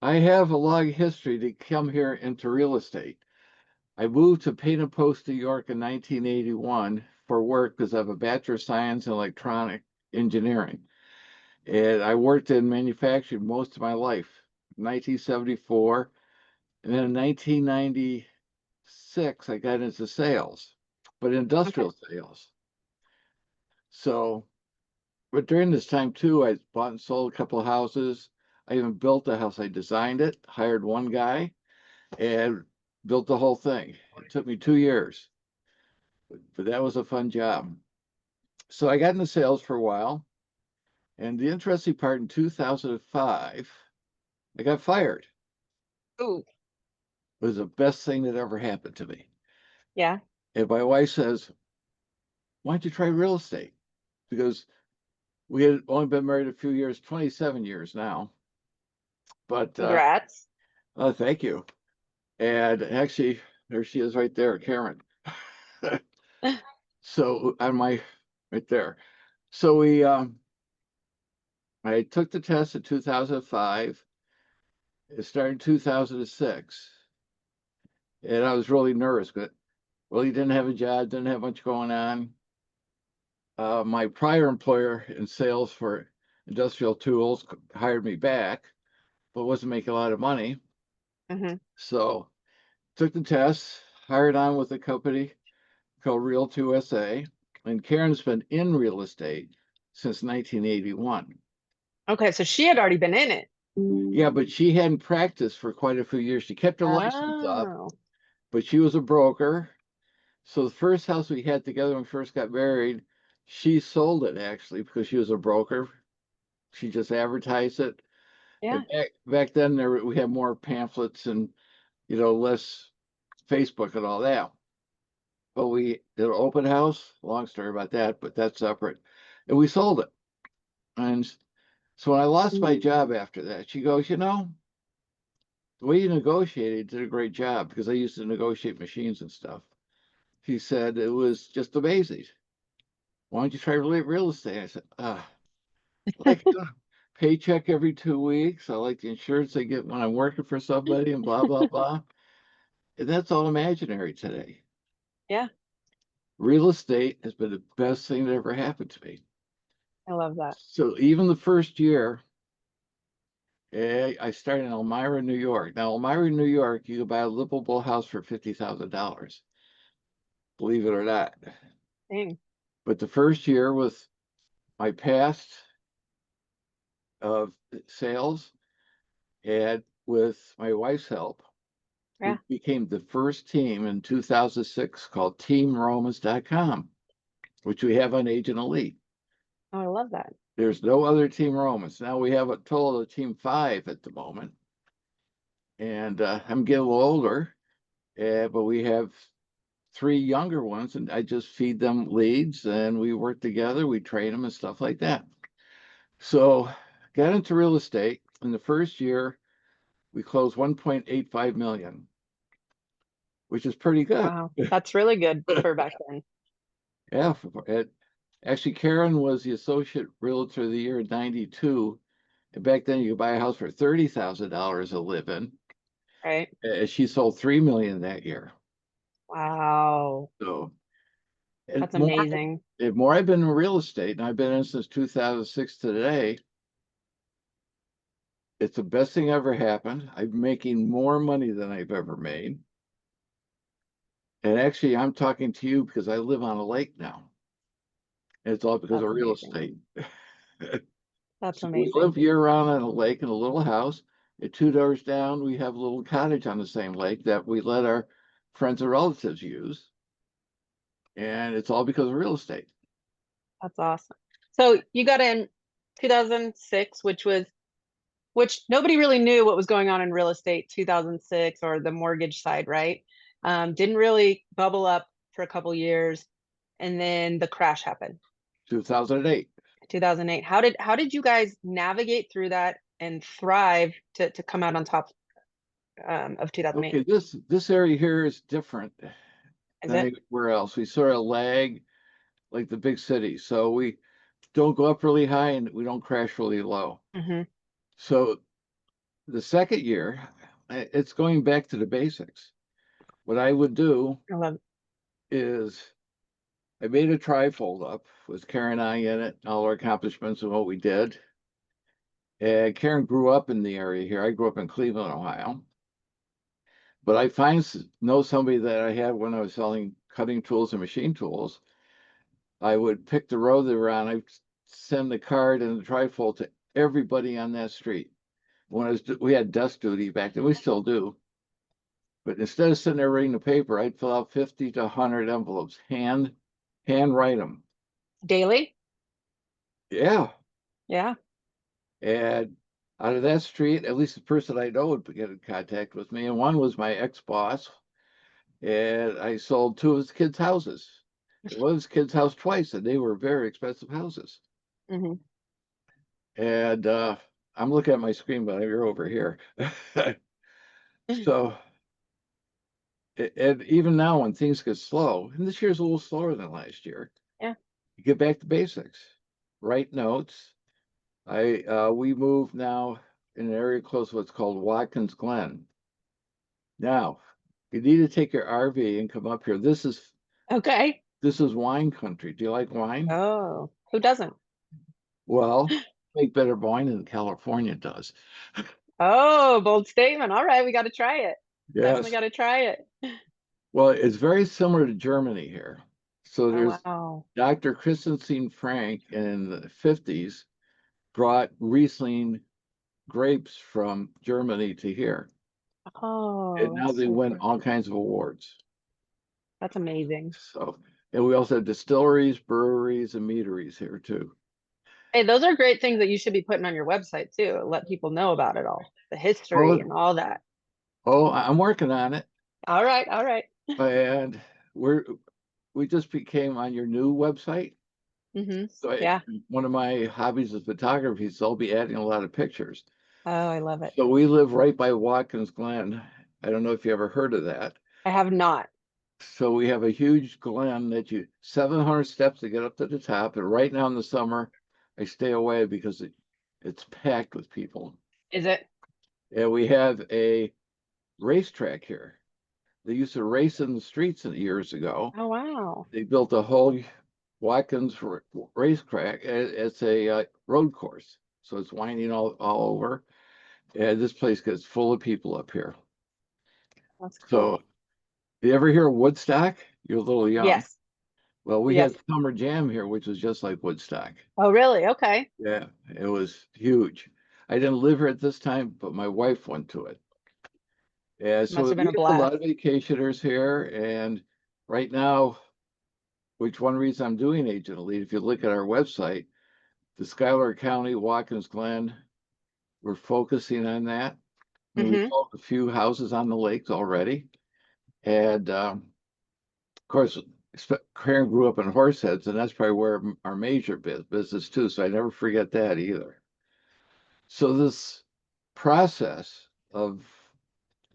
I have a long history to come here into real estate. I moved to Painted Post, New York in 1981 for work because I have a Bachelor of Science in Electronic Engineering. And I worked in manufacturing most of my life, 1974. And then in 1996, I got into sales, but Okay. industrial sales. So, but during this time too, I bought and sold a couple of houses. I even built a house. I designed it, hired one guy, and built the whole thing. It took me 2 years, but that was a fun job. So I got into sales for a while. And the interesting part in 2005, I got fired. Ooh, It was the best thing that ever happened to me. yeah. And my wife says, why don't you try real estate? Because we had only been married a few years, 27 years now. But Congrats. oh, thank you. And actually, there she is right there, Karen. So on my right there. So I took the test in 2005. It started in 2006. And I was really nervous, but really didn't have a job, didn't have much going on. My prior employer in sales for industrial tools hired me back, but wasn't making a lot of money. Hmm. So took the test, hired on with a company called Real USA. And Karen's been in real estate since 1981. Okay, so she had already been in it. Yeah, but she hadn't practiced for quite a few years. She kept her license up, Oh, but she was a broker. So the first house we had together when we first got married, she sold it actually because she was a broker. She just advertised it. yeah. And back then we had more pamphlets and less Facebook and all that. But we did an open house. Long story about that, but that's separate. And we sold it. And so when I lost my job after that, she goes, the way you negotiated did a great job because I used to negotiate machines and stuff. She said it was just amazing. Why don't you try real estate? I said, like paycheck every 2 weeks. I like the insurance I get when I'm working for somebody and blah, blah, blah. And that's all imaginary today. Yeah, Real estate has been the best thing that ever happened to me. I love that. So even the first year, I started in Elmira, New York. Now, Elmira, New York, you can buy a livable house for $50,000, believe it or not. Dang. But the first year with my past of sales and with my wife's help, we Yeah. became the first team in 2006 called TeamRomans.com, which we have on Agent Elite. Oh, I love that. There's no other Team Romans. Now we have a total of Team 5 at the moment. And I'm getting a little older, but we have three younger ones, and I just feed them leads and we work together. We train them and stuff like that. So got into real estate. In the first year, we closed 1.85 million, which is pretty good. Wow. That's really good for back then. Yeah, actually, Karen was the associate realtor of the year in '92. And back then, you could buy a house for $30,000 a live in. Right. She sold 3 million that year. Wow. So, and That's amazing. the more I've been in real estate, and I've been in since 2006 to today, it's the best thing ever happened. I'm making more money than I've ever made. And actually, I'm talking to you because I live on a lake now. And it's all because of That's real amazing. estate. That's So we amazing. live year round on a lake in a little house. And 2 doors down, we have a little cottage on the same lake that we let our friends and relatives use. And it's all because of real estate. That's awesome. So you got in 2006, which nobody really knew what was going on in real estate 2006 or the mortgage side, right? Didn't really bubble up for a couple years, and then the crash happened, 2008. 2008. How did you guys navigate through that and thrive to come out on top of 2008? Okay, this area here is different Is than it? anywhere else. We sort of lag like the big cities. So we don't go up really high and we don't crash really low. Hmm. So the second year, it's going back to the basics. What I would do I love it. is I made a trifold up with Karen and I in it, all our accomplishments and what we did. And Karen grew up in the area here. I grew up in Cleveland, Ohio. But I know somebody that I had when I was selling cutting tools and machine tools. I would pick the road they were on. I'd send the card and the trifold to everybody on that street. We had desk duty back then, we still do. But instead of sitting there reading the paper, I'd fill out 50 to 100 envelopes, hand write them. Daily? Yeah. Yeah. And out of that street, at least the person I know would get in contact with me. And one was my ex-boss. And I sold two of his kids' houses. One of his kids' house twice, and they were very expensive houses. Hmm. And I'm looking at my screen, but you're over here. So, and even now when things get slow, and this year's a little slower than last year, Yeah. you get back to basics. Write notes. We move now in an area close to what's called Watkins Glen. Now, you need to take your RV and come up here. Okay. This is wine country. Do you like wine? Oh, who doesn't? Well, make better wine than California does. Oh, bold statement. All right, we got to try it. Definitely Yes. got to try it. Well, it's very similar to Germany here. So Oh, there's wow. Dr. Christensen Frank in the 50s brought Riesling grapes from Germany to here. And Oh, now that's they so win cool. all kinds of awards. That's amazing. So, and we also have distilleries, breweries, and meaderies here too. Hey, those are great things that you should be putting on your website too. Let people know about it all, the history Oh, and all that. I'm working on it. All right, all right. And we just became on your new website. Mm-hmm. So Yeah. one of my hobbies is photography, so I'll be adding a lot of pictures. Oh, I love it. So we live right by Watkins Glen. I don't know if you ever heard of that. I have not. So we have a huge glen 700 steps to get up to the top. And right now in the summer, I stay away because it's packed with people. Is it? And we have a racetrack here. They used to race in the streets years ago. Oh, wow. They built a whole Watkins racetrack. It's a road course. So it's winding all over. And this place gets full of people up here. That's So cool. you ever hear of Woodstock? You're a little young. Yes. Well, we Yes. had Summer Jam here, which was just like Woodstock. Oh, really? Okay. Yeah, it was huge. I didn't live here at this time, but my wife went to it. Yeah, Must so have been we a have a lot blast. of vacationers here, and right now, which one reason I'm doing Agent Elite, if you look at our website, the Schuyler County, Watkins Glen, we're focusing on that. And we Mm-hmm. sold a few houses on the lakes already. And of course, Karen grew up in Horseheads, and that's probably where our major business too. So I never forget that either. So this process of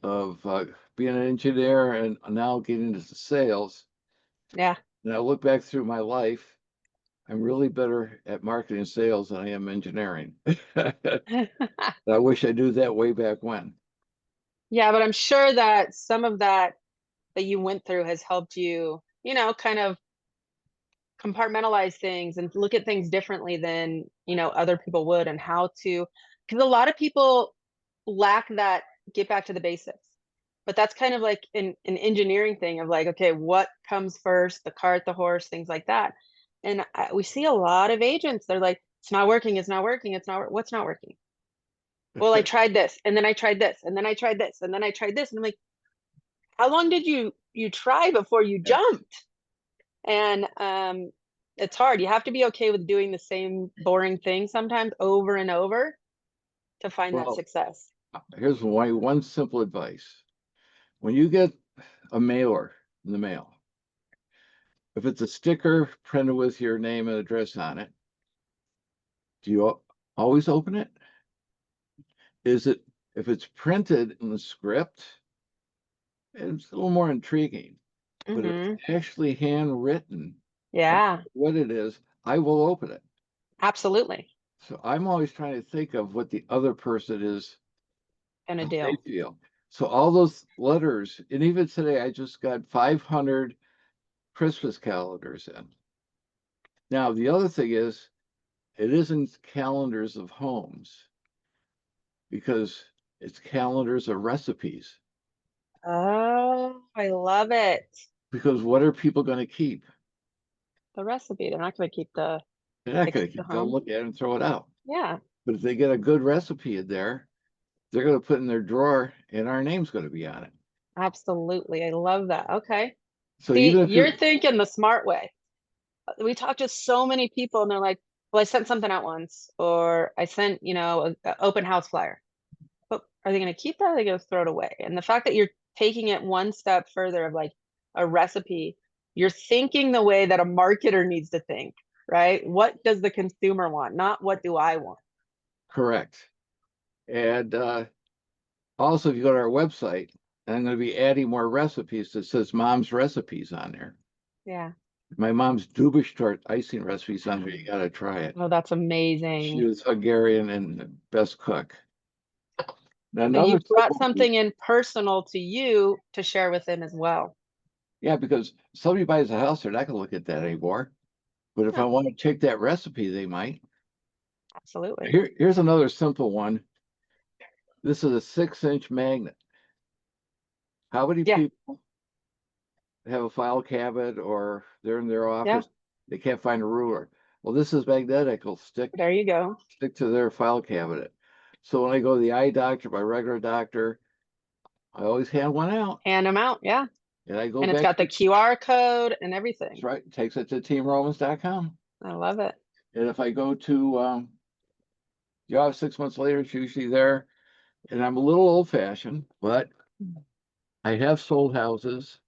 being an engineer and now getting into sales, Yeah. and I look back through my life, I'm really better at marketing and sales than I am engineering. I wish I knew that way back when. Yeah, but I'm sure that some of that you went through has helped you, kind of compartmentalize things and look at things differently than, other people would, and how to, because a lot of people lack that get back to the basics. But that's kind of like an engineering thing of like, okay, what comes first, the cart, the horse, things like that. And we see a lot of agents, they're like, it's not working, it's not working, what's not working? Well, I tried this, and then I tried this, and then I tried this, and then I tried this. And I'm like, how long did you try before you Yes. jumped? And it's hard. You have to be okay with doing the same boring thing sometimes over and over to find that Well, success. here's one simple advice. When you get a mailer in the mail, if it's a sticker printed with your name and address on it, do you always open it? Is it, if it's printed in the script, it's a little more intriguing. But if it's Hmm. actually handwritten, I don't Yeah, know what it is, I will open it. absolutely. So I'm always trying to think of what the other person is And a how they deal. feel. So all those letters, and even today, I just got 500 Christmas calendars in. Now, the other thing is, it isn't calendars of homes because it's calendars of recipes. Oh, I love it. Because what are people going to keep? The recipe. They're not going to keep They're not going to keep. They'll home. look at it and throw it out. Yeah, But if they get a good recipe in there, they're going to put in their drawer, and our name's going to be on it. absolutely. I love that. Okay. So See, even if you're you're thinking the smart way. We talked to so many people and they're like, well, I sent something out once, or I sent, an open house flyer. But are they going to keep that? Or are they going to throw it away? And the fact that you're taking it one step further of like a recipe, you're thinking the way that a marketer needs to think, right? What does the consumer want? Not what do I want? correct, and also if you go to our website, I'm going to be adding more recipes that says Mom's Recipes on there. Yeah. My mom's Dubish tart icing recipes on there. You got to try it. Oh, that's She amazing. was Hungarian and the best cook. Now, So another you brought simple thing, something in personal to you to share with them as well. yeah, because somebody buys a house, they're not going to look at that anymore. But if I No, want to check that recipe, they might. absolutely. Here's another simple one. This is a 6-inch magnet. How many Yeah. people have a file cabinet or they're in their Yeah. office, they can't find a ruler? Well, this is magnetic. It'll There you go. stick to their file cabinet. So when I go to the eye doctor, my regular doctor, I always hand one out, Hand them out. Yeah. and I go And it's back got the to, QR code and that's everything. right, takes it to teamromans.com. I love it. And if I go to the office 6 months later, it's usually there. And I'm a little old fashioned, but I have sold houses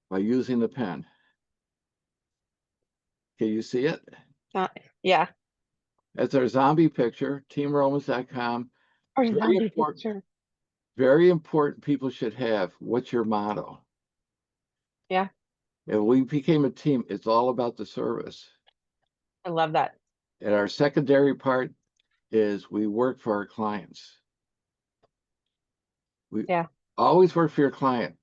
by using the pen. Can you see it? Uh, yeah. That's our zombie picture, teamromans.com. Or Very zombie important, picture. very important people should have. What's your motto? Yeah. And we became a team. It's all about the service. I love that. And our secondary part is we work for our clients. We Yeah. always work for your client.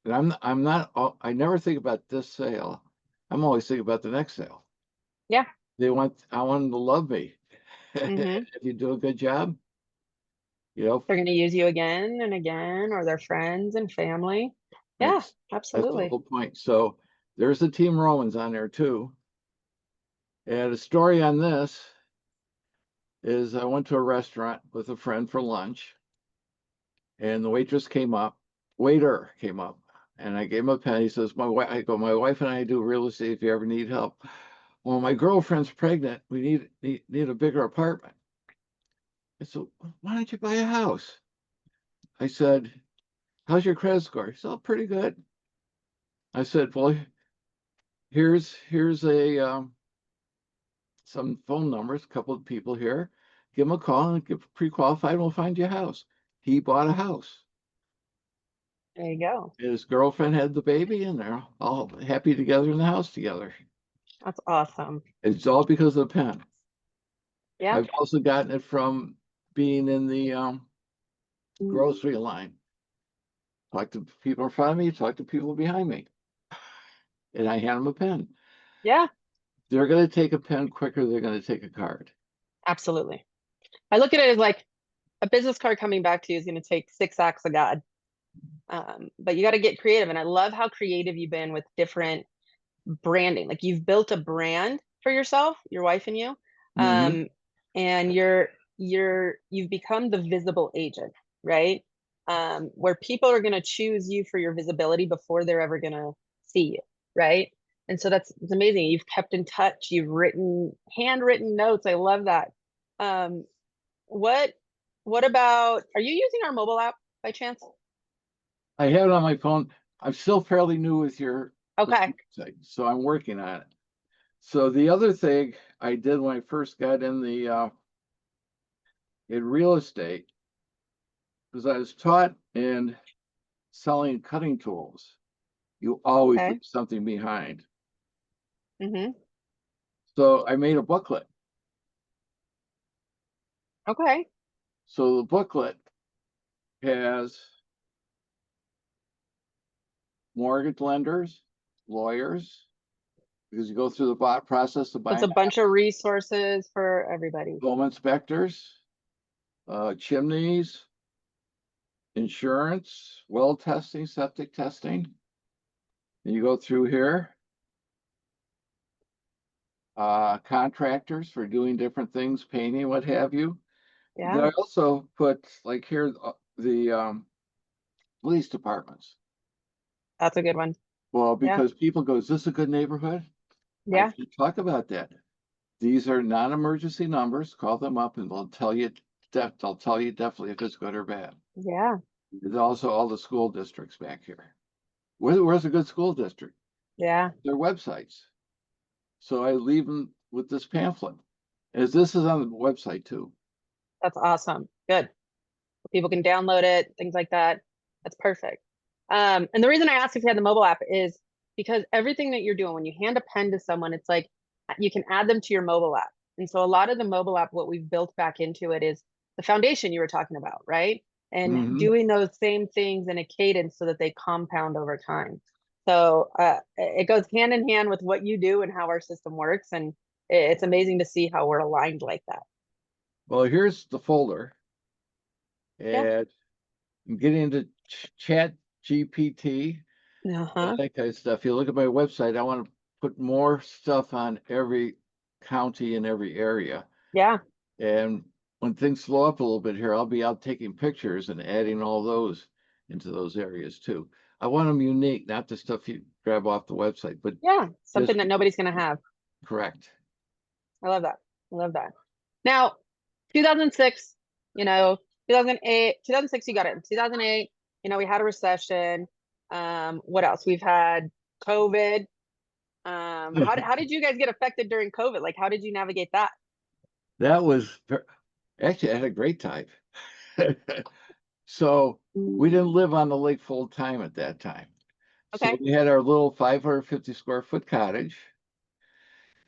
And I'm not, I never think about this sale. I'm always thinking about the next sale. Yeah. I want them to love me. Hmm. If you do a good job, you know, They're going to use you again and again, or their friends and family. Yeah, that's the absolutely. whole point. So there's the Team Romans on there too. And a story on this is I went to a restaurant with a friend for lunch, and the waiter came up, and I gave him a pen. He says, my wife and I do real estate if you ever need help. Well, my girlfriend's pregnant. We need a bigger apartment. I said, why don't you buy a house? I said, how's your credit score? He said, oh, pretty good. I said, well, here's a some phone numbers, a couple of people here. Give them a call and get pre-qualified, and we'll find you a house. He bought a house. There you go. His girlfriend had the baby, and they're all happy together in the house together. That's awesome. It's all because of the pen. Yeah. I've also gotten it from being in the grocery line. Talk to people in front of me, talk to people behind me, and I hand them a pen. Yeah, They're going to take a pen quicker than they're going to take a card. absolutely. I look at it as like a business card coming back to you is going to take 6 acts of God. But you got to get creative. And I love how creative you've been with different branding. Like you've built a brand for yourself, your wife and you. Mm-hmm. Um, and you've become the visible agent, right? Where people are going to choose you for your visibility before they're ever going to see you, right? And so it's amazing. You've kept in touch. You've written handwritten notes. I love that. Um, what what about, are you using our mobile app by chance? I have it on my phone. I'm still fairly new with your Okay. website, so I'm working on it. So the other thing I did when I first got in the in real estate was I was taught in selling cutting tools. You always Okay. leave something behind. Hmm. So I made a booklet. Okay. So the booklet has mortgage lenders, lawyers, because you go through the process of It's buying a bunch of resources for everybody. home inspectors, chimneys, insurance, well testing, septic testing. And you go through here. Contractors for doing different things, painting, what have you. Then Yeah, I also put like here the police departments. that's a good one. Well, Yeah, because people go, is this a good neighborhood? I yeah, should talk about that. These are non-emergency numbers. Call them up and they'll tell you definitely if it's good or bad. yeah, There's also all the school districts back here. Where's a good school district? yeah. Their websites. So I leave them with this pamphlet. As this is on the website too. That's awesome. Good. People can download it, things like that. That's perfect. And the reason I asked if you had the mobile app is because everything that you're doing, when you hand a pen to someone, it's like you can add them to your mobile app. And so a lot of the mobile app, what we've built back into it is the foundation you were talking about, right? And Mhm. doing those same things in a cadence so that they compound over time. So it goes hand in hand with what you do and how our system works. And it's amazing to see how we're aligned like that. Well, here's the folder, Yeah. and I'm getting into Chat GPT and Uh-huh. that kind of stuff. You look at my website, I want to put more stuff on every county and every area. Yeah. And when things slow up a little bit here, I'll be out taking pictures and adding all those into those areas too. I want them unique, not the stuff you grab off the website, but Yeah. Something just that nobody's going to have. correct. I love that. I love that. Now, 2006, 2008, 2006, you got it. In 2008, we had a recession. What else? We've had COVID. How did you guys get affected during COVID? Like, how did you navigate that? That was actually I had a great time. So we didn't live on the lake full time at that time. So Okay. we had our little 550 square foot cottage.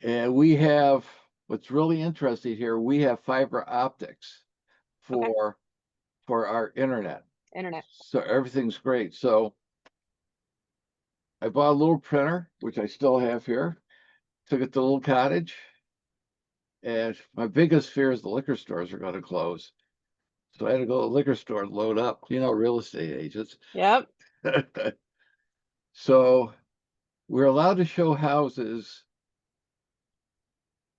And we have what's really interesting here, we have fiber optics Okay. for our internet. Internet. So everything's great. So I bought a little printer, which I still have here, took it to the little cottage. And my biggest fear is the liquor stores are going to close. So I had to go to the liquor store and load up, real estate agents. Yep. So we're allowed to show houses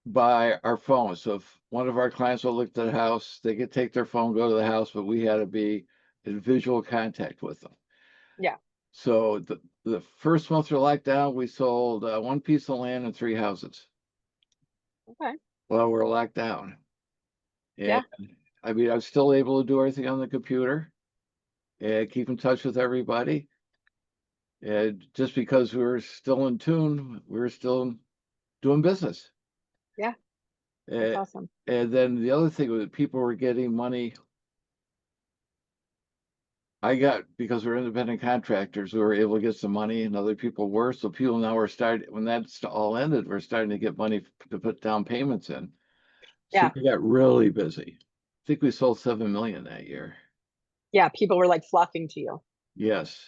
by our phone. So if one of our clients will look at the house, they could take their phone, go to the house, but we had to be in visual contact with them. Yeah. So the first month we're locked down, we sold one piece of land and 3 houses Okay. while we're locked down. And Yeah. I mean, I'm still able to do everything on the computer and keep in touch with everybody. And just because we were still in tune, we were still doing business. Yeah. That's Uh, awesome. and then the other thing was people were getting money. I got, because we're independent contractors, we were able to get some money and other people were. So people now are starting, when that's all ended, we're starting to get money to put down payments in. So Yeah. we got really busy. I think we sold 7 million that year. Yeah. People were like flocking to you. Yes.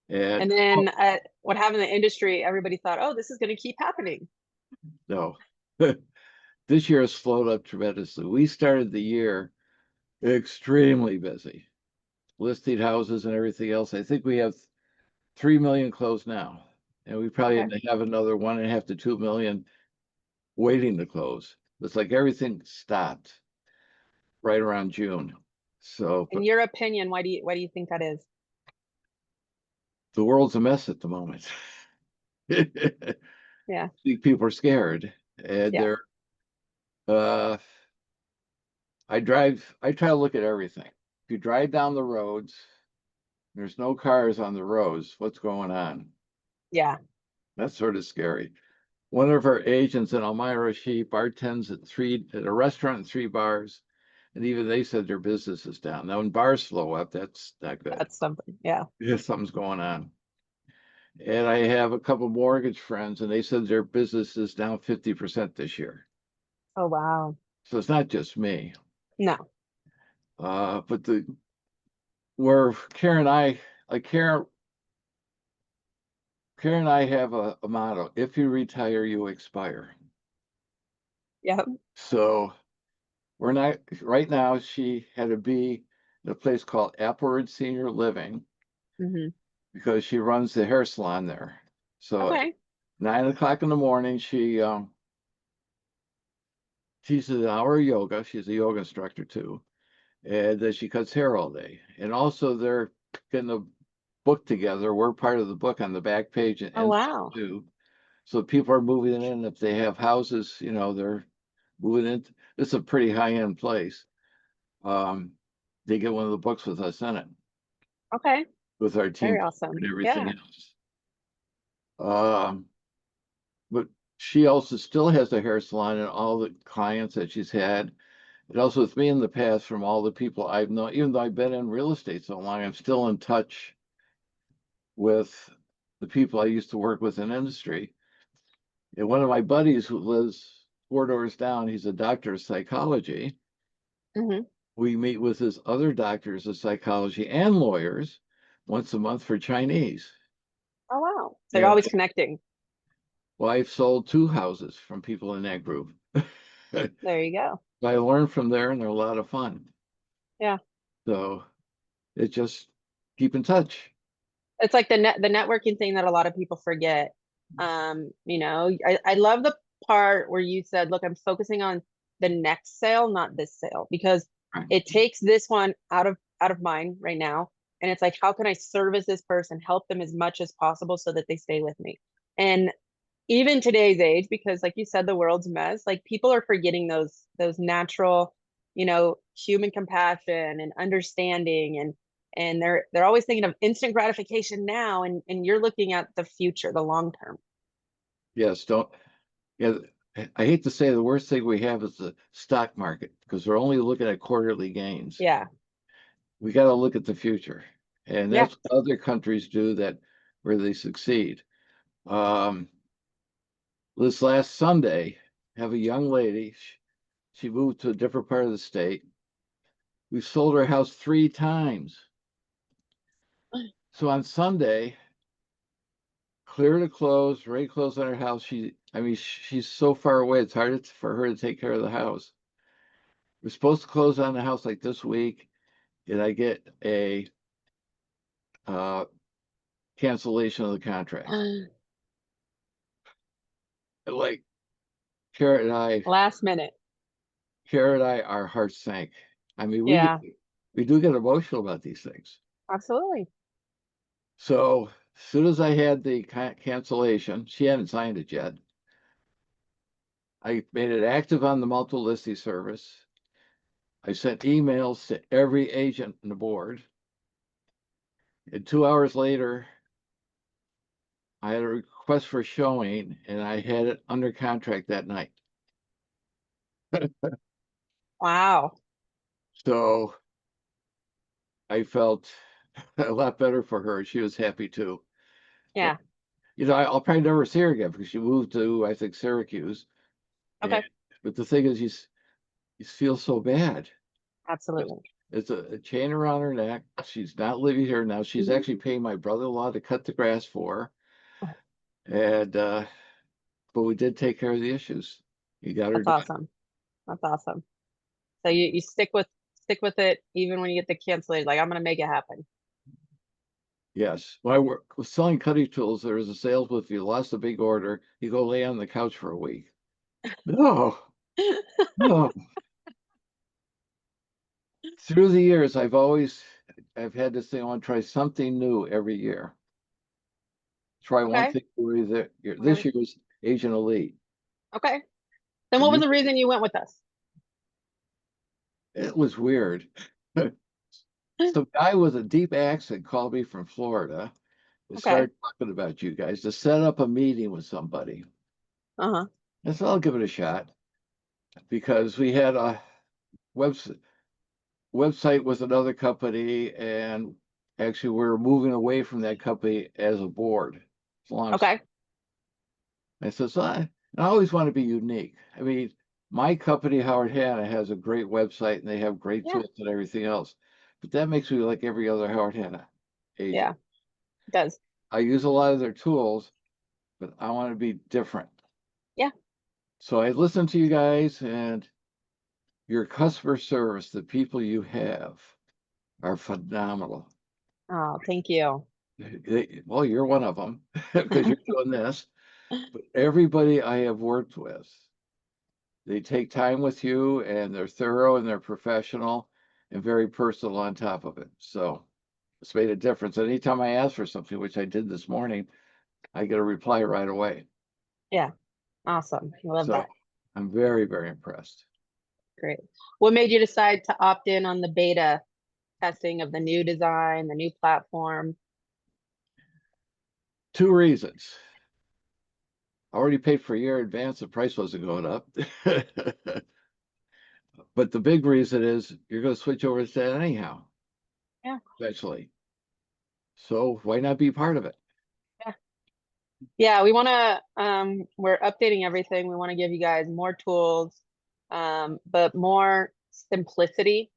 And And then what happened in the industry, everybody thought, oh, this is going to keep happening. no, this year has slowed up tremendously. We started the year extremely busy, listing houses and everything else. I think we have 3 million closed now. And we probably Okay. have another 1.5 to 2 million waiting to close. It's like everything stopped right around June. So, In but your opinion, why do you think that is? the world's a mess at the moment. I Yeah. think people are scared and Yeah. uh, I try to look at everything. If you drive down the roads, there's no cars on the roads, what's going on? Yeah. That's sort of scary. One of our agents in Elmira, she bartends at a restaurant and 3 bars, and even they said their business is down. Now, when bars slow up, that's not good. That's something. Yeah. Yeah, something's going on. And I have a couple mortgage friends, and they said their business is down 50% this year. Oh, wow. So it's not just me. No. But where Karen and I have a motto: if you retire, you expire. Yep. So we're not right now. She had to be in a place called Applewood Senior Living Hmm. because she runs the hair salon there. So at Okay. 9 o'clock in the morning, she teaches an hour of yoga. She's a yoga instructor too, and then she cuts hair all day. And also, they're getting a book together. We're part of the book on the back page Oh, and wow. too. So people are moving in. If they have houses, they're moving in. It's a pretty high-end place. Um, they get one of the books with us in it, Okay. with our Very team and awesome. everything Yeah. else. But she also still has a hair salon and all the clients that she's had. And also with me in the past from all the people I've known, even though I've been in real estate so long, I'm still in touch with the people I used to work with in industry. And one of my buddies who lives 4 doors down, he's a doctor of psychology. Hmm. We meet with his other doctors of psychology and lawyers once a month for Chinese. Oh, wow. So you're And always connecting. wife sold 2 houses from people in that group. There you go. I learned from there, and they're a lot of fun. Yeah. So it just keep in touch. It's like the networking thing that a lot of people forget. I love the part where you said, look, I'm focusing on the next sale, not this sale, because Right. it takes this one out of mind right now. And it's like, how can I service this person, help them as much as possible so that they stay with me? And even today's age, because like you said, the world's a mess, like people are forgetting those natural, human compassion and understanding, and they're always thinking of instant gratification now, and you're looking at the future, the long term. Yes, don't. Yeah, I hate to say the worst thing we have is the stock market because we're only looking at quarterly gains. Yeah. We got to look at the future, and Yeah. that's what other countries do that where they succeed. Um, this last Sunday, have a young lady. She moved to a different part of the state. We sold her house 3 times. So on Sunday, clear to close, very close on her house. I mean, she's so far away. It's hard for her to take care of the house. We're supposed to close on the house like this week, and I get a uh, cancellation of the contract. Like Kara and I, Last minute. Kara and I, our hearts sank. I mean, Yeah, we do get emotional about these things. absolutely. So as soon as I had the cancellation, she hadn't signed it yet. I made it active on the multiple listing service. I sent emails to every agent on the board. And 2 hours later, I had a request for showing, and I had it under contract that night. Wow. So I felt a lot better for her. She was happy too. But Yeah. I'll probably never see her again because she moved to, I think, Syracuse. And Okay. but the thing is, you feel so bad. Absolutely. It's a chain around her neck. She's not living here now. She's Mhm. actually paying my brother-in-law to cut the grass for her. And but we did take care of the issues. You got her That's done. awesome. That's awesome. So you stick with it even when you get the cancellation. Like, I'm gonna make it happen. Yes. When I work with selling cutting tools, there was a sales if you lost a big order, you go lay on the couch for a week. No, no. Through the years, I've had this thing. I want to try something new every year. Try one Okay. thing new either year. This Okay. year was Asian Elite. Okay. Then And what was the reason you went with us? it was weird. Some guy with a deep accent called me from Florida and Okay. started talking about you guys to set up a meeting with somebody. Uh-huh. I said, I'll give it a shot because we had a website with another company, and actually we're moving away from that company as a board. As long as Okay. I said, so I always want to be unique. I mean, My company, Howard Hanna, has a great website and they have great Yeah. tools and everything else. But that makes me like every other Howard Hanna Yeah, agent. it does. I use a lot of their tools, but I want to be different. Yeah. So I listen to you guys and your customer service, the people you have are phenomenal. Oh, thank you. Well, you're one of them because you're doing this. But everybody I have worked with, they take time with you and they're thorough and they're professional and very personal on top of it. So it's made a difference. Anytime I ask for something, which I did this morning, I get a reply right away. Yeah, awesome. I love So that. I'm very, very impressed. Great. What made you decide to opt in on the beta testing of the new design, the new platform? Two reasons. I already paid for a year in advance, the price wasn't going up. But the big reason is you're going to switch over to that anyhow, Yeah. eventually. So why not be part of it? Yeah. Yeah, we want to we're updating everything. We want to give you guys more tools, but more simplicity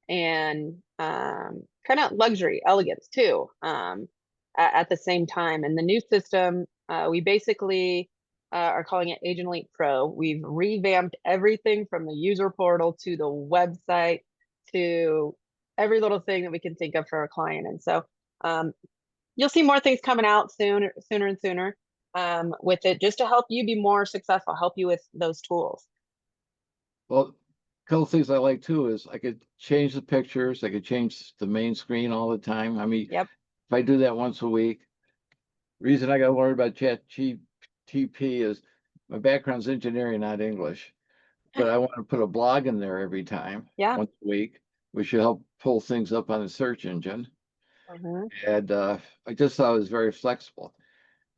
and kind of luxury, elegance too, at the same time. And the new system, we basically are calling it Agent Elite Pro. We've revamped everything from the user portal to the website to every little thing that we can think of for our client. And so um, you'll see more things coming out sooner and sooner with it, just to help you be more successful, help you with those tools. Well, a couple things I like too is I could change the pictures. I could change the main screen all the time. I mean, Yep. if I do that once a week, reason I got to learn about Chat GTP is my background's engineering, not English. But I want to put a blog in there every time, Yeah. once a week, which should help pull things up on the search engine. Mhm. And I just thought it was very flexible.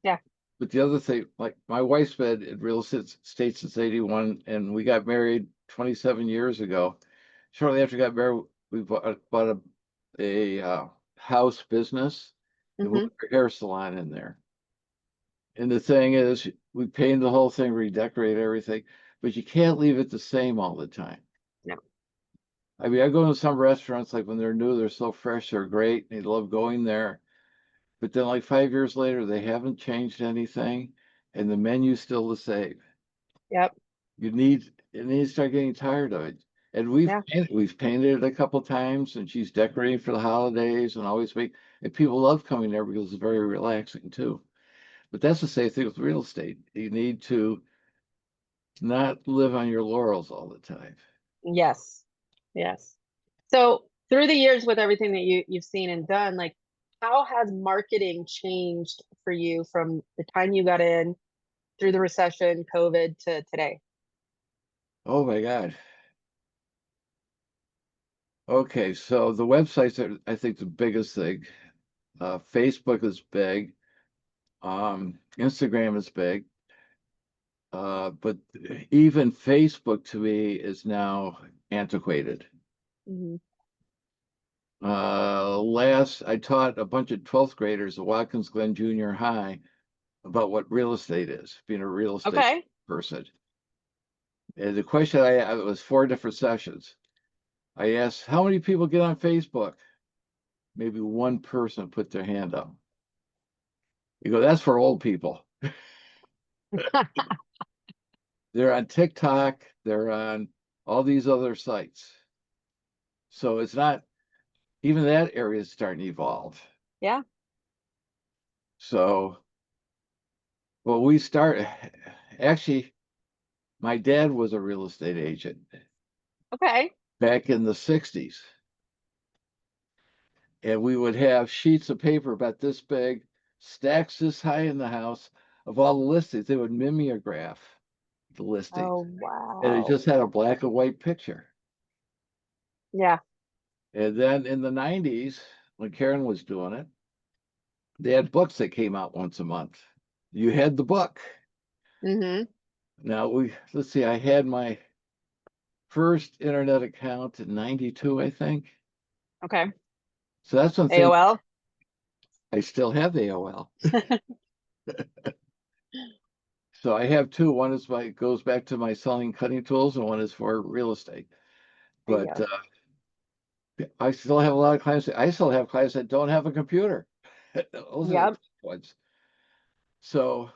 Yeah. But the other thing, like my wife's been in real estate since 81, and we got married 27 years ago. Shortly after we got married, we bought a house business and moved Hmm. our hair salon in there. And the thing is, we painted the whole thing, redecorated everything, but you can't leave it the same all the time. No. I mean, I go to some restaurants, like when they're new, they're so fresh, they're great, and you love going there. But then, like 5 years later, they haven't changed anything, and the menu's still the same. Yep. You need to start getting tired of it. And Yeah. we've painted it a couple times, and she's decorating for the holidays, and always make. And people love coming there because it's very relaxing too. But that's the same thing with real estate. You need to not live on your laurels all the time. Yes. Yes. So through the years with everything that you've seen and done, like how has marketing changed for you from the time you got in through the recession, COVID to today? Oh my God. Okay, so the websites are, I think, the biggest thing. Facebook is big. Instagram is big. But even Facebook to me is now antiquated. Hmm. Last I taught a bunch of 12th graders at Watkins Glen Junior High about what real estate is, being a real estate Okay. person. And the question it was four different sessions. I asked, how many people get on Facebook? Maybe one person put their hand up. You go, that's for old people. They're on TikTok, they're on all these other sites. So it's not, even that area is starting to evolve. Yeah. So, well, we start actually, my dad was a real estate agent Okay. back in the 60s. And we would have sheets of paper about this big, stacks this high in the house of all the listings. They would mimeograph the listings. Oh, And it wow. just had a black and white picture. Yeah. And then in the 90s, when Karen was doing it, they had books that came out once a month. You had the book. Hmm. Now let's see, I had my first internet account in 92, I think. Okay. So that's one thing. AOL. I still have AOL. So I have two. One is goes back to my selling cutting tools, and one is for real estate. There you But go. I still have a lot of clients. I still have clients that don't have a computer. Those are the Yep. ones. So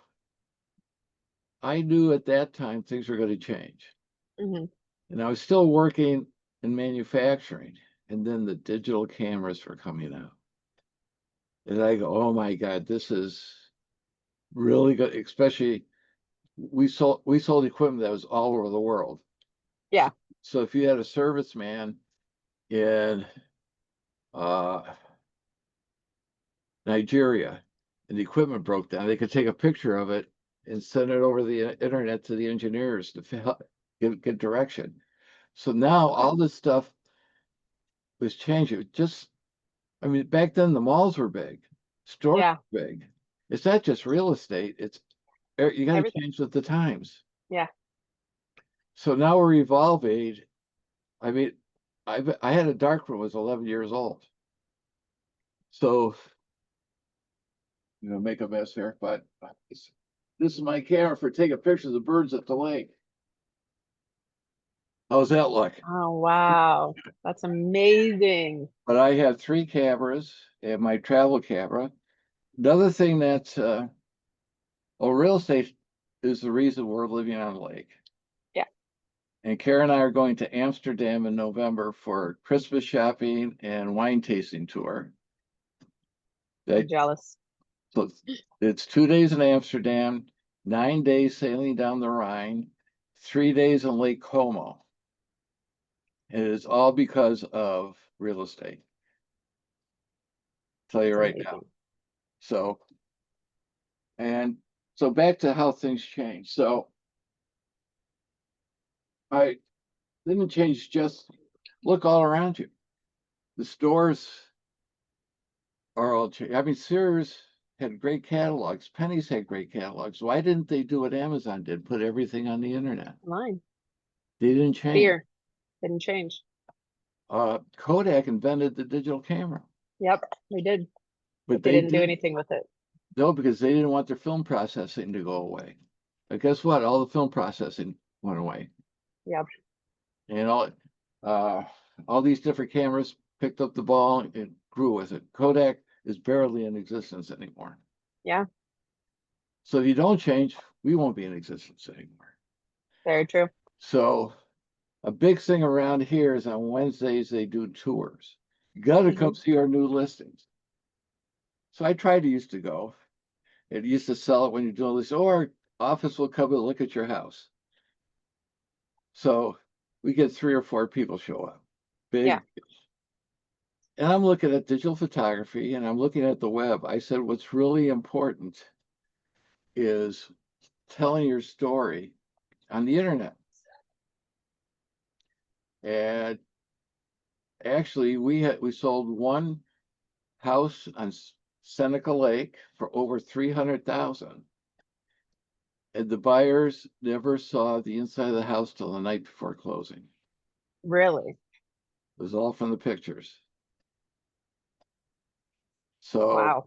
I knew at that time things were going to change. Hmm. And I was still working in manufacturing. And then the digital cameras were coming out. And I go, oh my God, this is really good. Especially we sold equipment that was all over the world. Yeah. So if you had a serviceman in uh, Nigeria and the equipment broke down, they could take a picture of it and send it over the internet to the engineers to get direction. So now all this stuff was changing. I mean, back then the malls were big, stores Yeah. were big. It's not just real estate. You got to Everything. change with the times. Yeah. So now we're evolving. I mean, I had a darkroom when I was 11 years old. So, make a mess here, but this is my camera for taking pictures of birds at the lake. How's that look? Oh, wow. That's amazing. But I have three cameras and my travel camera. Another thing that's, real estate is the reason we're living on a lake. Yeah. And Karen and I are going to Amsterdam in November for Christmas shopping and wine tasting tour. I'm That, jealous. so it's 2 days in Amsterdam, 9 days sailing down the Rhine, 3 days in Lake Como. And it's all because of real estate. Tell you That's right now. amazing. So, and so back to how things change. So I didn't change, just look all around you. The stores are all changed. I mean, Sears had great catalogs. Penny's had great catalogs. Why didn't they do what Amazon did? Put everything on the internet. Line. They didn't change. Fear. Didn't change. Kodak invented the digital camera, Yep. They did. but But they they didn't do did anything with it. no because they didn't want their film processing to go away. But guess what? All the film processing went away, Yep. and uh, all these different cameras picked up the ball and grew with it. Kodak is barely in existence anymore. Yeah. So if you don't change, we won't be in existence anymore. Very true. So a big thing around here is on Wednesdays they do tours. You got to come Hmm. see our new listings. So I tried to used to go. It used to sell it when you're doing this, or our office will come and look at your house. So we get 3 or 4 people show up. Yeah. Big. And I'm looking at digital photography and I'm looking at the web. I said, what's really important is telling your story on the internet. And actually, we sold one house on Seneca Lake for over 300,000. And the buyers never saw the inside of the house till the night before closing. Really. It was all from the pictures. So, Wow.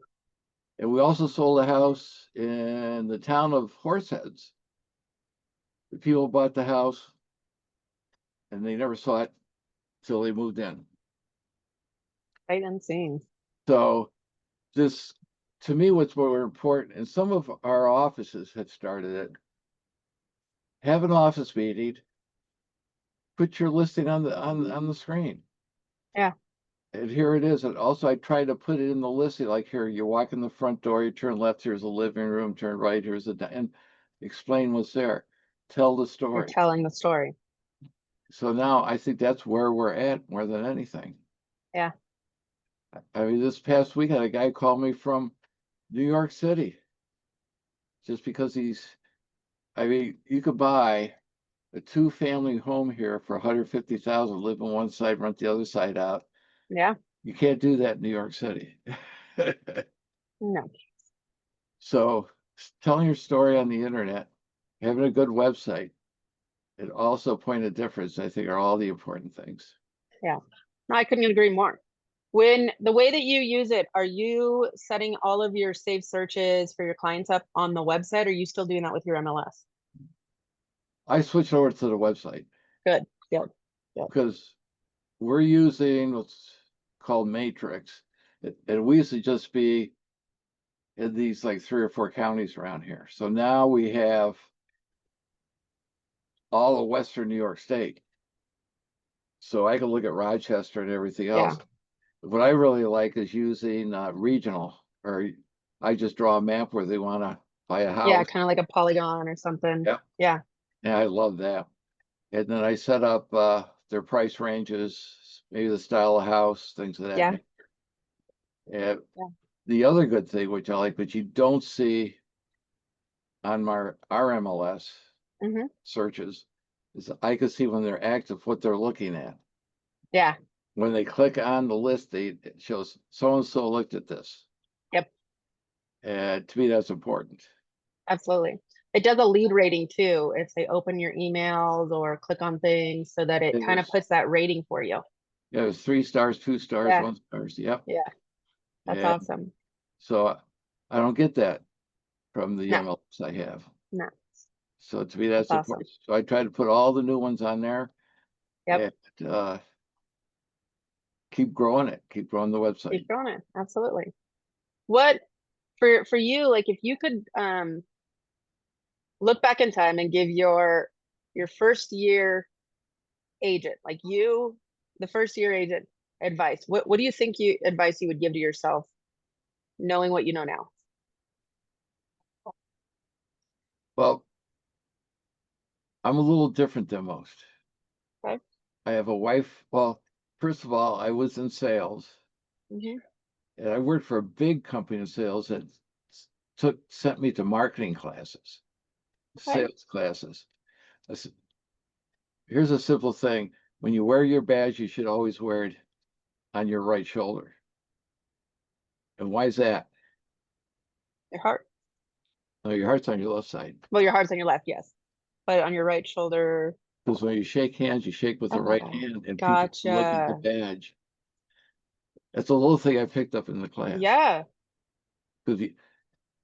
and we also sold a house in the town of Horseheads. The people bought the house and they never saw it till they moved in. Sight unseen. So this, to me, what's more important, and some of our offices have started it, have an office meeting, put your listing on the screen. Yeah. And here it is. And also I try to put it in the listing, like here, you walk in the front door, you turn left, here's a living room, turn right, here's and explain what's there. Tell the You're story. telling the story. So now I think that's where we're at more than anything. Yeah. I mean, this past week, I had a guy call me from New York City just because I mean, you could buy a 2-family home here for 150,000, live on one side, rent the other side out. Yeah. You can't do that in New York City. No. So telling your story on the internet, having a good website, and also point of difference, I think are all the important things. Yeah. No, I couldn't agree more. When the way that you use it, are you setting all of your saved searches for your clients up on the website, or are you still doing that with your MLS? I switched over to the website Good, good, good. because we're using what's called Matrix. And we used to just be in these like 3 or 4 counties around here. So now we have all of Western New York State. So I can look at Rochester and everything Yeah, else. What I really like is using regional, or I just draw a map where they want to buy a yeah, house. kind of like a polygon or something. Yep. Yeah, And I love that. And then I set up their price ranges, maybe the style of house, things of that yeah, nature. And yeah. the other good thing, which I like, but you don't see on my RMLS Hmm. searches, is I can see when they're active what they're looking at. Yeah, When they click on the list, it shows so and so looked at this. yep, And to me, that's important. absolutely. It does a lead rating too if they open your emails or click on things so that it And kind of puts that rating for you. there's 3 stars, 2 stars, Yeah, 1 stars. Yep. yeah, that's And awesome. so I don't get that from the No, MLS I have. no, So to me, that's that's awesome. important. So I try to put all the new ones on there Yep, and keep growing it, keep growing the website. keep growing it. Absolutely. What for you, like if you could look back in time and give your first year agent, like you, the first year agent advice, what do you think you advice you would give to yourself, knowing what you know now? Well, I'm a little different than most. Okay. I have a wife. Well, first of all, I was in sales Hmm. and I worked for a big company in sales that sent me to marketing classes, Okay. sales classes. I said, here's a simple thing. When you wear your badge, you should always wear it on your right shoulder. And why is that? Your heart. No, your heart's on your left side. Well, your heart's on your left, yes, but on your right shoulder. Because when you shake hands, you shake with the right Oh, hand and people look at the gotcha. badge. That's a little thing I picked up in the class. Yeah, Because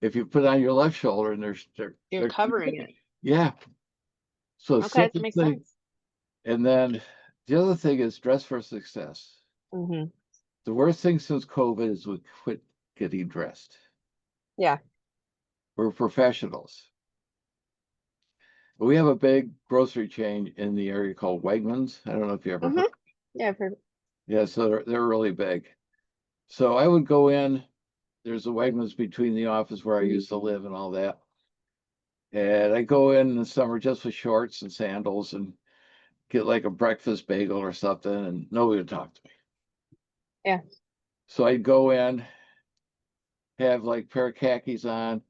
if you put it on your left shoulder and you're they're covering it. yeah. So Okay, that simple makes thing. sense. And then the other thing is dress for success. Hmm. The worst thing since COVID is we quit getting dressed. Yeah. We're professionals. We have a big grocery chain in the area called Wegmans. I don't know if you ever Hmm. heard. Yeah, I've heard. Yeah, so they're really big. So I would go in. There's a Wegmans between the office where I used to live and all that. And I go in the summer just with shorts and sandals and get like a breakfast bagel or something, and nobody would talk to me. Yeah. So I'd go in, have like a pair of khakis on,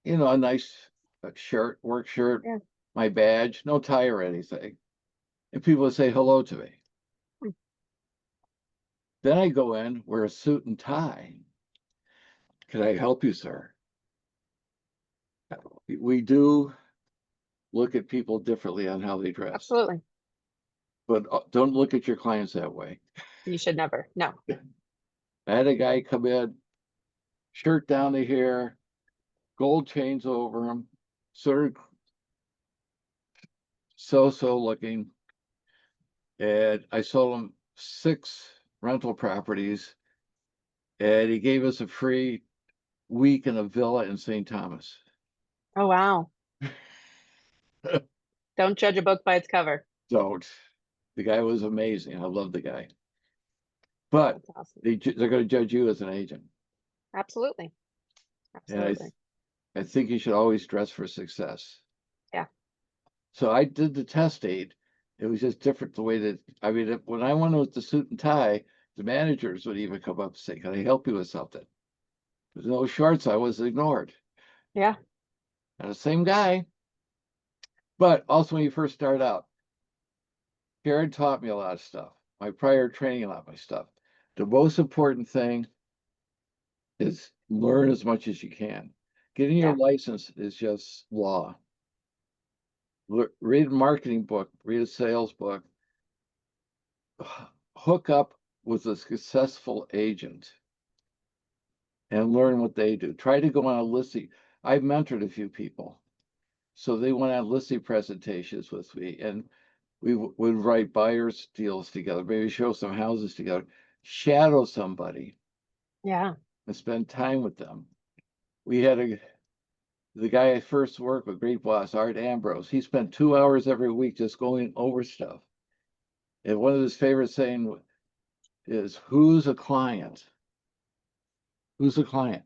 a nice shirt, work shirt, Yeah. my badge, no tie or anything. And people would say hello to me. Hmm. Then I go in, wear a suit and tie. Can I help you, sir? We do look at people differently on how they dress, Absolutely. but don't look at your clients that way. You should never. No. I had a guy come in, shirt down to here, gold chains over him, sort of so looking. And I sold him 6 rental properties, and he gave us a free week in a villa in St. Thomas. Oh, wow. Don't judge a book by its cover. Don't. The guy was amazing. I love the guy. But That's awesome. they're going to judge you as an agent. Absolutely. And Absolutely. I think you should always dress for success. Yeah. So I did the test aid. It was just different the way that, I mean, when I went with the suit and tie, the managers would even come up and say, can I help you with something? With no shorts, I was ignored. Yeah. And the same guy. But also when you first start out, Karen taught me a lot of stuff. My prior training, a lot of my stuff. The most important thing is learn as much as you can. Getting your Yeah. license is just law. Read a marketing book, read a sales book, hook up with a successful agent and learn what they do. Try to go on a listing. I've mentored a few people. So they went on listing presentations with me, and we would write buyers deals together, maybe show some houses together, shadow somebody Yeah. and spend time with them. We had the guy I first worked with, great boss, Art Ambrose. He spent 2 hours every week just going over stuff. And one of his favorite saying is, "Who's a client? Who's a client?"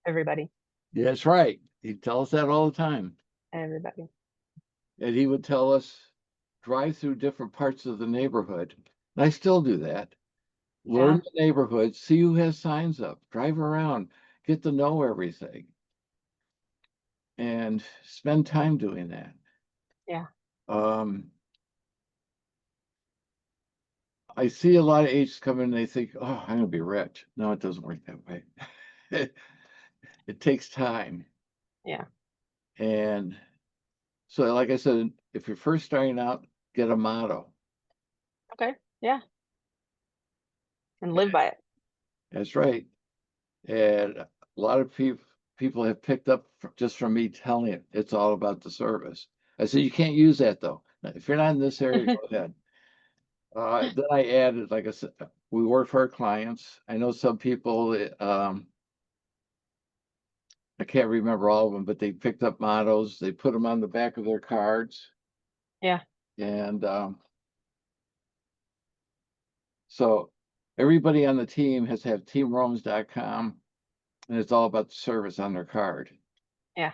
Everybody. Yeah, that's right. He'd tell us that all the time. Everybody. And he would tell us, drive through different parts of the neighborhood. And I still do that. Learn Yeah. the neighborhood, see who has signs up, drive around, get to know everything, and spend time doing that. Yeah. Um, I see a lot of agents come in and they think, oh, I'm going to be rich. No, it doesn't work that way. It takes time. Yeah. And so, like I said, if you're first starting out, get a motto. Okay. Yeah. And live by it. That's right. And a lot of people have picked up just from me telling it, it's all about the service. I said, you can't use that though. If you're not in this area, go ahead. Then I added, like I said, we work for our clients. I know some people, I can't remember all of them, but they picked up mottos. They put them on the back of their cards. Yeah. And so everybody on the team has had teamroams.com, and it's all about the service on their card. Yeah.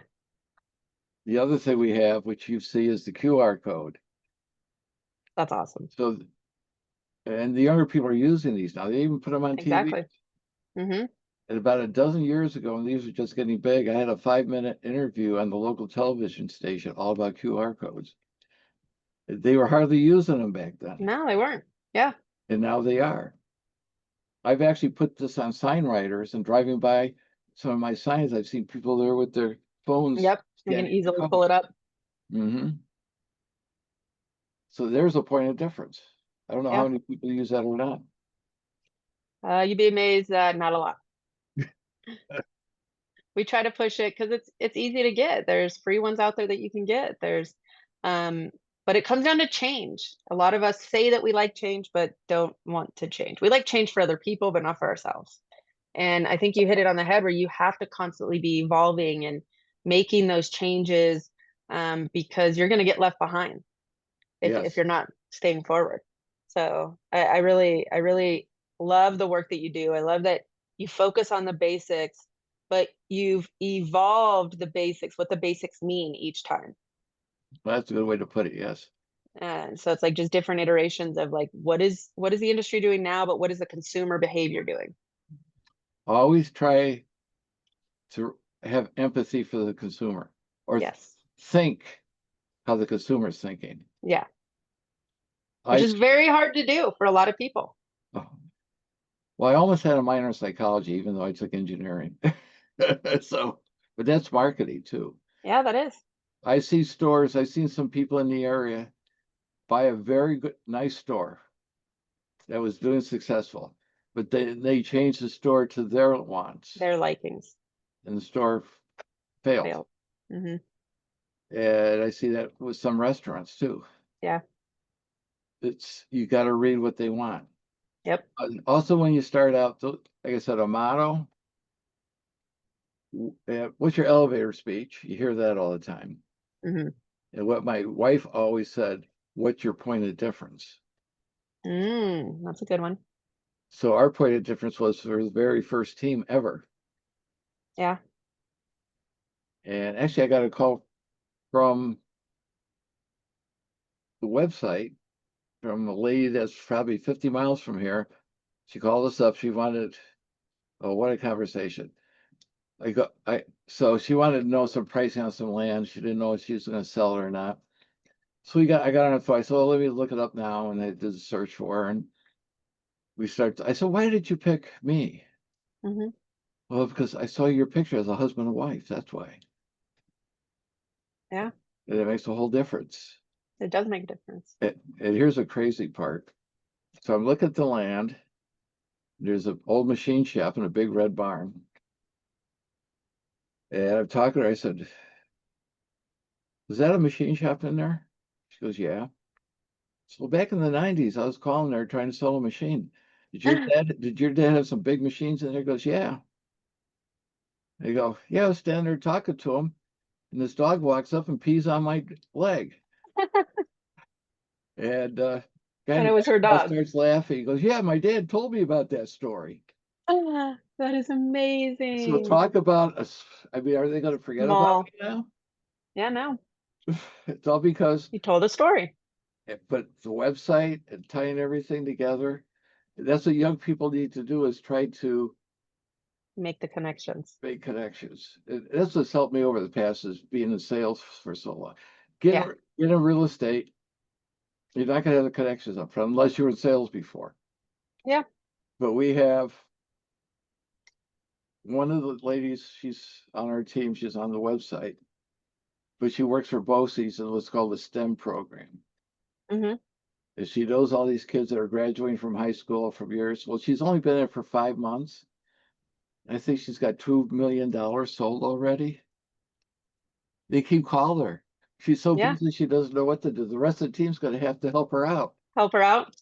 The other thing we have, which you see, is the QR code. That's awesome. So, and the younger people are using these now. They even put them on TV. Exactly. Mm-hmm. And about a dozen years ago, and these are just getting big, I had a 5-minute interview on the local television station all about QR codes. They were hardly using them back then, No, they weren't. Yeah. and now they are. I've actually put this on sign writers, and driving by some of my signs, I've seen people there with their phones Yep. You can scanning the easily pull code. it up. So there's a point of difference. I don't know how Yeah. many people use that or not. You'd be amazed that not a lot. We try to push it because it's easy to get. There's free ones out there that you can get. Um, but it comes down to change. A lot of us say that we like change, but don't want to change. We like change for other people, but not for ourselves. And I think you hit it on the head where you have to constantly be evolving and making those changes, because you're going to get left behind if Yes, you're not staying forward. So I really love the work that you do. I love that you focus on the basics, but you've evolved the basics, what the basics mean each time. that's a good way to put it. Yes. And so it's like just different iterations of like what is the industry doing now, but what is the consumer behavior doing? Always try to have empathy for the consumer, or Yes. think how the consumer is thinking. Yeah. Which I is very hard to do for a lot of people. oh, well, I almost had a minor in psychology, even though I took engineering. So, but that's marketing too. Yeah, that is. I see stores. I've seen some people in the area buy a very good, nice store that was doing successful, but they changed the store to their wants, Their likings and the store failed. failed. Hmm. And I see that with some restaurants too. Yeah. It's you got to read what they want. Yep. Also, when you start out, like I said, a motto. What's your elevator speech? You hear that all the time. Hmm. And what my wife always said, what's your point of difference? That's a good one. So our point of difference was for the very first team ever. Yeah. And actually, I got a call from the website from a lady that's probably 50 miles from here. She called us up. She wanted, oh, what a conversation. So she wanted to know some pricing on some land. She didn't know if she was going to sell it or not. So I got on the phone. I said, well, let me look it up now. And I did a search for her. And I said, why did you pick me? Hmm. Well, because I saw your picture as a husband and wife. That's why. Yeah. And it makes a whole difference. It does make a difference. And here's a crazy part. So I'm looking at the land. There's an old machine shop and a big red barn. And I'm talking to her, I said, "Is that a machine shop in there?" She goes, "Yeah." So back in the 90s, I was calling her trying to sell a machine. Did your dad have some big machines in there? He goes, "Yeah." They go, "Yeah, I was standing there talking to him, and this dog walks up and pees on my leg." And guy in And the it was back her of the bus dog. starts laughing. He goes, "Yeah, my dad told me about that story." Ah, that is So amazing. talk about us. I mean, are they going to forget about Small. me now? Yeah, no. It's all because, You told a story. but the website and tying everything together, that's what young people need to do is try to Make the connections. make connections. That's what's helped me over the past is being in sales for so long. Get Yeah. in, get in real estate, you're not going to have the connections up front unless you were in sales before. Yeah. But we have one of the ladies, she's on our team, she's on the website, but she works for BOCES in what's called the STEM program. Hmm. And she knows all these kids that are graduating from high school from years. Well, she's only been there for 5 months. I think she's got $2 million sold already. They keep calling her. She's so Yeah. busy she doesn't know what to do. The rest of the team's going to have to help her out Help her out.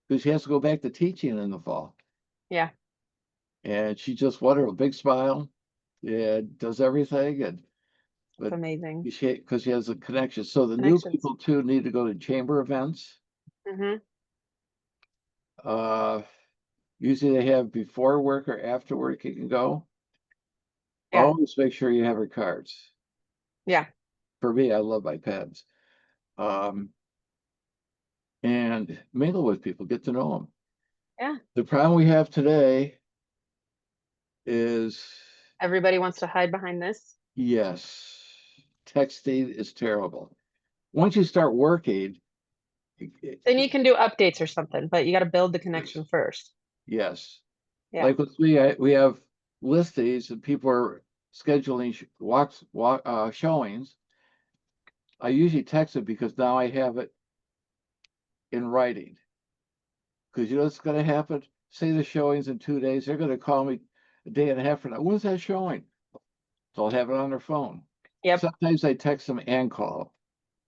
because she has to go back to teaching in the fall. Yeah. And she just won her a big smile. Yeah, does everything. And It's but amazing. because she has a connection. So the new Connections. people too need to go to chamber events. Hmm. Uh, Usually they have before work or after work you can go. Yeah. Always make sure you have your cards. Yeah. For me, I love my pens. Um, and mingle with people, get to know them. Yeah. The problem we have today is, Everybody wants to hide behind this. yes, texting is terrible. Once you start working, Then you can do updates or something, but you got to build the yes, connection first. yes. Yeah. Like with me, we have listings and people are scheduling showings. I usually text it because now I have it in writing. Because you know what's going to happen? Say the showing's in 2 days, they're going to call me a day and a half from now. When's that showing? So I'll have it on their phone. Yep. Sometimes I text them and call.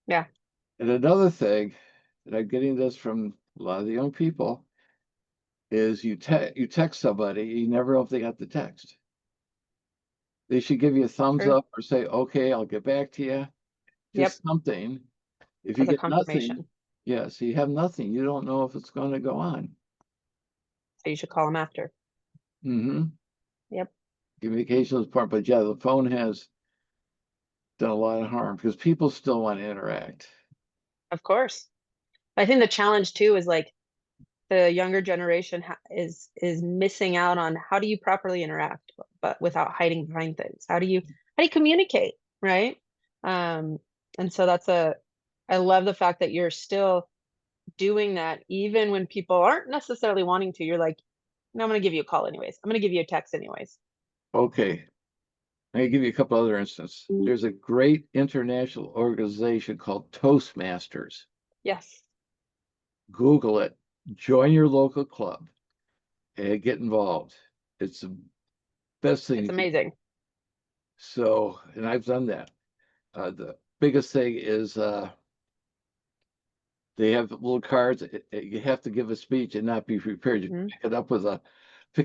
Yeah. And another thing that I'm getting this from a lot of the young people is you text somebody, you never know if they got the text. They should give you a thumbs True. up or say, "Okay, I'll get back to you." Yep. Just something. If you As a get nothing, confirmation. yes, you have nothing. You don't know if it's going to go on. So you should call them after. Hmm. Yep. Communication is important, but yeah, the phone has done a lot of harm because people still want to interact. Of course. I think the challenge too is like the younger generation is missing out on how do you properly interact, but without hiding behind things. How do you communicate, right? Um, and so I love the fact that you're still doing that even when people aren't necessarily wanting to. You're like, no, I'm going to give you a call anyways. I'm going to give you a text anyways. Okay, I can give you a couple other instances. There's a great international organization called Toastmasters. Yes, Google it, join your local club, and get involved. It's the best thing it's you can. amazing. So, and I've done that. The biggest thing is they have little cards. You have to give a speech and not be prepared. You Mhm. pick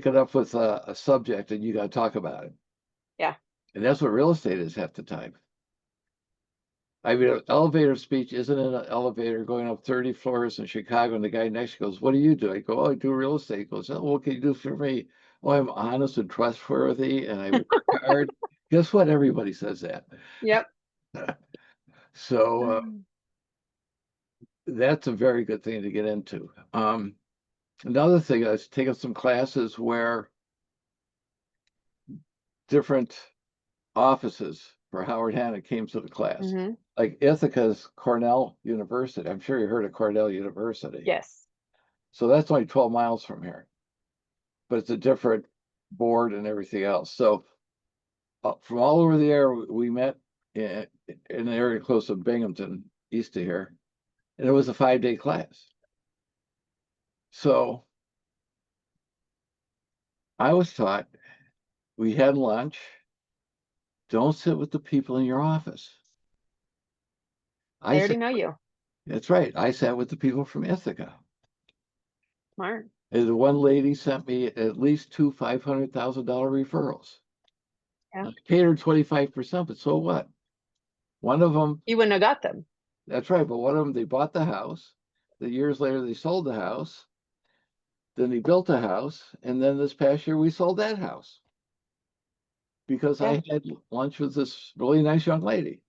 it up with a subject, and you got to talk about it. Yeah, And that's what real estate is half the time. I mean, an elevator speech isn't in an elevator going up 30 floors in Chicago, and the guy next goes, "What do you do?" I go, "Oh, I do real estate." He goes, "Oh, what can you do for me?" "Oh, I'm honest and trustworthy, and I work hard." Guess what? Everybody says that. yep. So that's a very good thing to get into. Another thing is taking some classes where different offices for Howard Hanna came to the class. Hmm. Like Ithaca's Cornell University. I'm sure you heard of Cornell University. Yes. So that's only 12 miles from here, but it's a different board and everything else. So from all over the area, we met in an area close to Binghamton, east of here, and it was a 5-day class. So I was taught, we had lunch, don't sit with the people in your office. They I already said, know you. that's right. I sat with the people from Ithaca. Smart. And the one lady sent me at least two $500,000 referrals. Yeah. I paid her 25%, but so what? One of them, You wouldn't have got them. that's right, but one of them, they bought the house. The years later, they sold the house. Then they built a house. And then this past year, we sold that house because Yeah. I had lunch with this really nice young lady.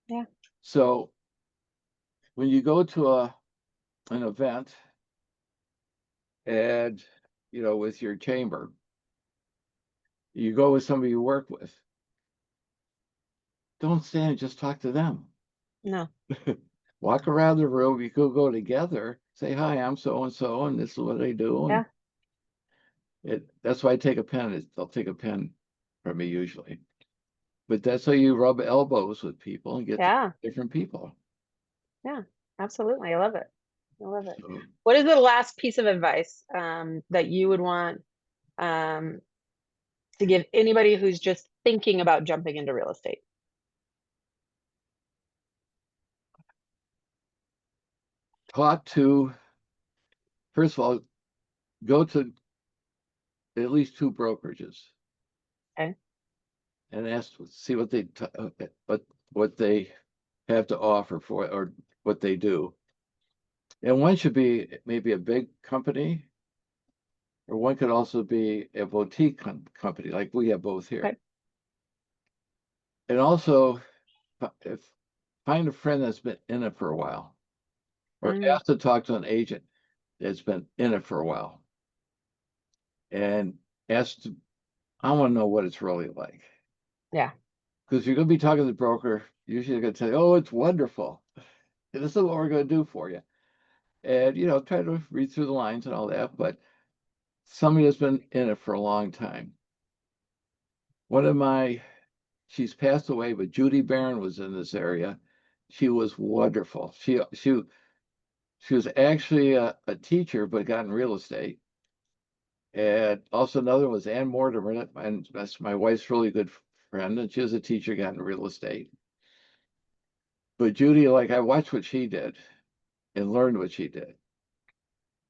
Yeah. So when you go to an event and, with your chamber, you go with somebody you work with, don't stand and just talk to them. No. Walk around the room. You could go together, say, hi, I'm so and so, and this is what I do. And that's why I take a pen. They'll take a pen from me usually. But that's how you rub elbows with people and get to Yeah. different people. Yeah. Absolutely. I love it. I love it. So, What is the last piece of advice that you would want to give anybody who's just thinking about jumping into real estate? talk to, first of all, go to at least two brokerages Okay. and ask, see what what they have to offer for it or what they do. And one should be maybe a big company, or one could also be a boutique company, like we have both here. Okay. And also, if find a friend that's been in it for a while, or Mm, ask to talk to an agent that's been in it for a while, and ask to, I want to know what it's really like. yeah. Because you're going to be talking to the broker, usually they're going to tell you, oh, it's wonderful. This is what we're going to do for you. And, try to read through the lines and all that. But somebody that's been in it for a long time. One of she's passed away, but Judy Barron was in this area. She was wonderful. She was actually a teacher, but got in real estate. And also another was Ann Mortimer, and that's my wife's really good friend, and she was a teacher, got in real estate. But Judy, like, I watched what she did and learned what she did.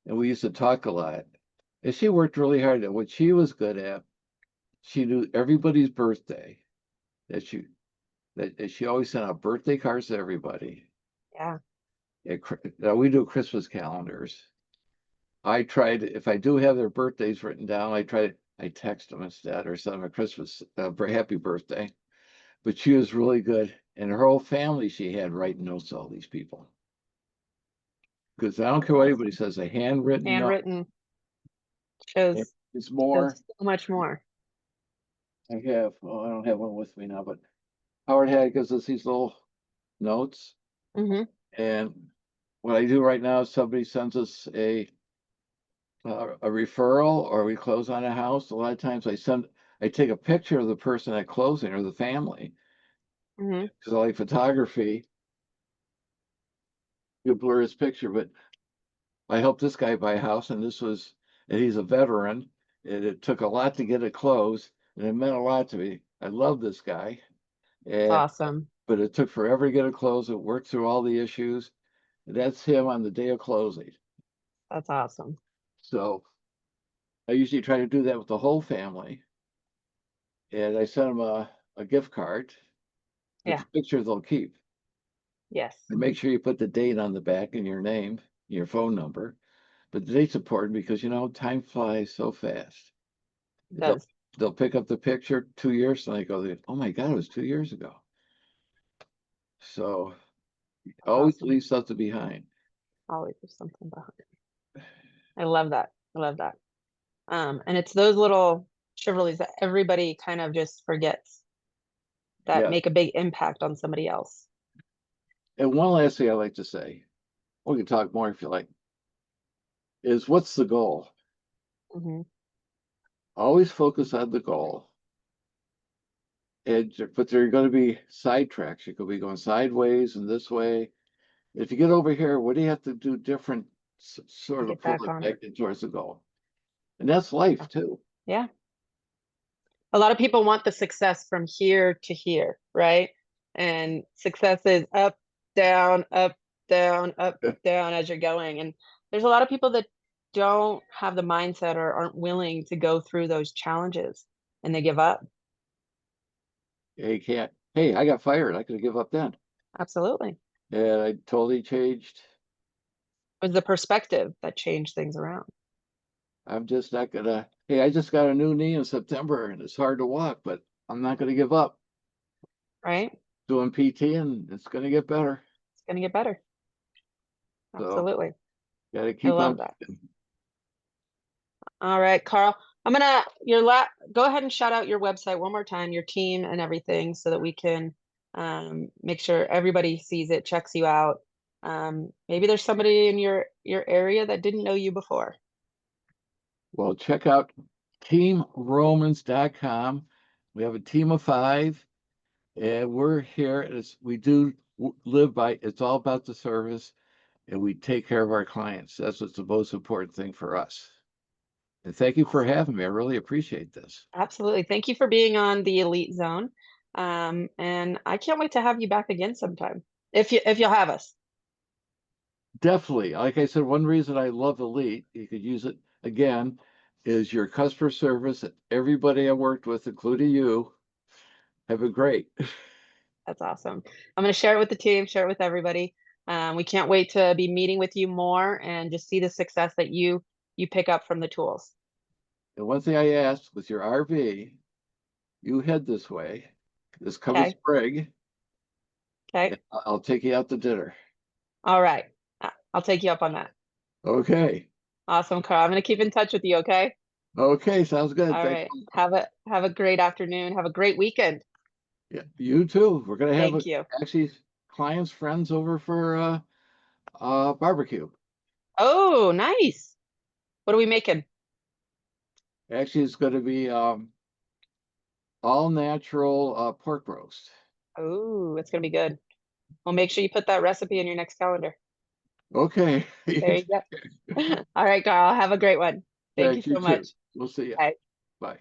And we used to talk a lot. And she worked really hard at what she was good at. She knew everybody's birthday. That she that she always sent out birthday cards to everybody. Yeah. Now we do Christmas calendars. I tried, if I do have their birthdays written down, I text them instead or send them a Christmas happy birthday. But she was really good, and her whole family she had writing notes to all these people. Because I don't That's care what anybody awesome. says, a handwritten note Handwritten shows is shows more. so much more. I have, I don't have one with me now, but Howard had gives us these little notes. Hmm. And what I do right now is somebody sends us a referral or we close on a house. A lot of times I take a picture of the person at closing or the family Hmm. because I like photography. You blur his picture, but I helped this guy buy a house, and he's a veteran, and it took a lot to get it closed, and it meant a lot to me. I love this guy, That's and awesome. but it took forever to get it closed. It worked through all the issues. That's him on the day of closing. That's awesome. So I usually try to do that with the whole family, and I send them a gift card, but Yeah. the picture they'll keep. Yes. And make sure you put the date on the back and your name, your phone number. But the date's important because time flies so fast. It They'll does. they'll pick up the picture 2 years and they go, oh my God, it was 2 years ago. So That's always awesome. leave something behind. Always there's something behind. I love that. I love that. And it's those little chivalries that everybody kind of just forgets that Yeah. make a big impact on somebody else. And one last thing I like to say, we can talk more if you like, is what's the goal? Hmm. Always focus on the goal. But there are going to be sidetracks. You could be going sideways and this way. If you get over here, what do you have to do different To sort of get pull back it on. back in towards the goal? And that's life too. Yeah. A lot of people want the success from here to here, right? And success is up, down, up, down, up, down as you're going. And there's a lot of people that don't have the mindset or aren't willing to go through those challenges and they give up. You can't, hey, I got fired. I could give up then. Absolutely. And I totally changed. It was the perspective that changed things around, I'm just not gonna, hey, I just got a new knee in September and it's hard to walk, but I'm not gonna give up. right? Doing PT and it's gonna get better. It's going to get better. So Absolutely. gotta I keep love on. that. All right, Carl. I'm gonna go ahead and shout out your website one more time, your team and everything, so that we can make sure everybody sees it, checks you out. Maybe there's somebody in your area that didn't know you before. Well, check out teamromans.com. We have a team of 5, and we're here. We do live by, it's all about the service, and we take care of our clients. That's what's the most important thing for us. And thank you for Awesome. having me. I really appreciate this. Absolutely. Thank you for being on the Elite Zone. And I can't wait to have you back again sometime. If you'll have us. Definitely. Like I said, one reason I love Elite, you could use it again, is your customer service. Everybody I worked with, including you, have been great. That's awesome. I'm going to share it with the team, share it with everybody. We can't wait to be meeting with you more and just see the success that you pick up from the tools. And one thing I asked with your RV, you head this way, this coming Okay. spring, Okay. and I'll take you out to dinner. All right. I'll take you up on that. Okay. Awesome, Carl. I'm going to keep in touch with you. Okay. Okay, sounds good. All Thank right. you. Have a great afternoon. Have a great weekend. Yeah, you too. We're gonna have Thank you. actually clients, friends over for barbecue. Oh, nice. What are we making? Actually, it's gonna be all natural pork roast. Oh, it's going to be good. Well, make sure you put that recipe in your next calendar. Okay. There you go. All right, Carl. Have a great one. Thank you Thank you so too. much. We'll see you. Bye. Bye.